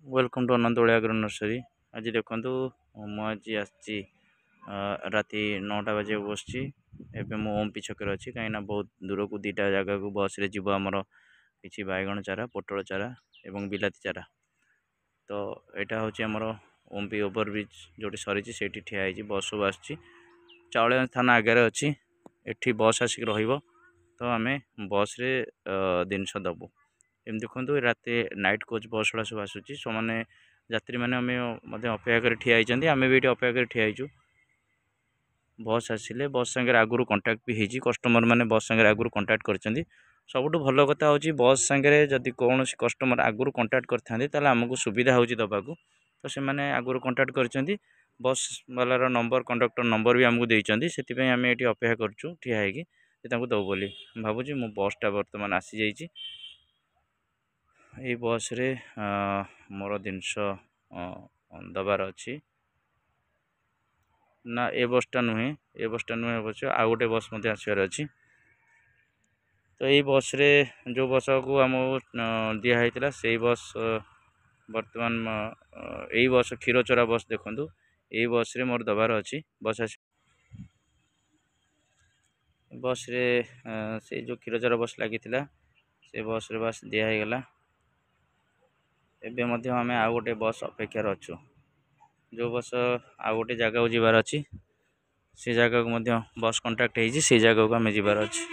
Welcome to Anant Odia agro nursery. आज देखु मुझे आसी राति 9टा बजे बस ओमपी छक अच्छी कहीं बहुत दूर को दीटा जगह को बस रे जीव आमर कि बैगण चारा पोटल चारा एवं बिलाती चारा। तो यहाँ हूँ आमर ओमपी ओवरब्रिज जो सरी से ठिया बस सब आस चाउलिया थाना आगे अच्छी एठी बस आसिक रही। तो आम बस रे जिनस दबू एम देखो रात नाइट कोच बस गुड़ा सब आसूँ सो मैंने यात्री मैंने अपेक्षा कर ठिया आम भी ये अपेक्षा कर ठियाचु बस आसिले बस सांगे आगुरी कंटाक्ट भी होती कस्टमर मैंने बस सांगे आगुरी कंटाक्ट कर सबुठ भल कथा हूँ बस सांगे जदि कौन कस्टमर आगुरी कंटाक्ट करते आमको सुविधा हो दबाक तो से आगुरी कंटाक्ट कर बस वालार नंबर कंडक्टर नंबर भी आमको देते से आम ये अपेक्षा करूँ ठिया होगी दब बोली भावुँ मो बसटा बर्तमान आसी जाइए। ये बस रे मोर जिनस दबार अच्छी ना ए बसटा नुहे अवश्य आउ गोटे बस आसबार अच्छी। तो ये बस रे जो बस को आम दिखाई से बस बर्तमान यही बस क्षीरचोरा बस देखु यही बस रे मोर दबार अच्छी बस रे से जो क्षीरचोरा बस लगी से बस रे बस दिगला एवं आम आउ गोटे बस अपेक्षार अच्छु जो बस आउ गोटे जगह को जीवार अच्छी से जगह को बस कंटाक्ट से जगह को आम जीवार अच्छी।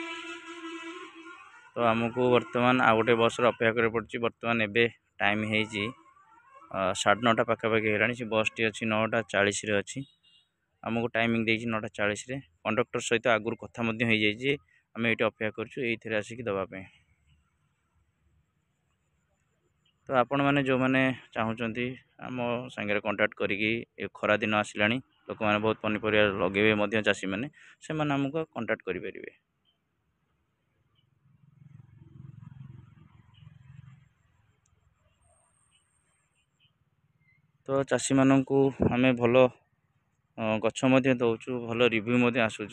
तो आमको बर्तमान आउ गोटे बस अपेक्षा कर पड़ी बर्तमान एबे टाइम है 9:30 पाखापाखि है से बस टी अच्छी 9:40 अच्छी आमको टाइमिंग देती 9:40 कंडक्टर सहित आगुरी कथा हो जाए आम ये अपेक्षा कर आसिक दवापाई। तो आपण मैंने जो मैंने चाहूँगी आम सांगे कंटाक्ट करी खरा दिन आसला लोक मैंने बहुत पनीपरिया लगे चाषी मैंने से आमको कंटाक्ट करेंगे। तो चाषी मानू आम भल गछ दौचु भल रिव्यू आसूँ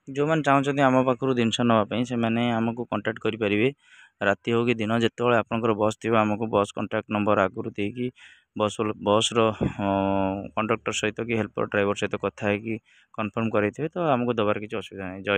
जो मैंने चाहते आम पाखु जिनस नापी से आमको कंटाक्ट करेंगे राति हो कि दिन जिते आपंकर बस थी आमको बस कंटाक्ट नंबर आगुरी देकी बस कंडक्टर सहित कि हेल्पर ड्राइवर सहित कथा कन्फर्म करेंगे तो आमको दबार किसी असुविधा नहीं। जय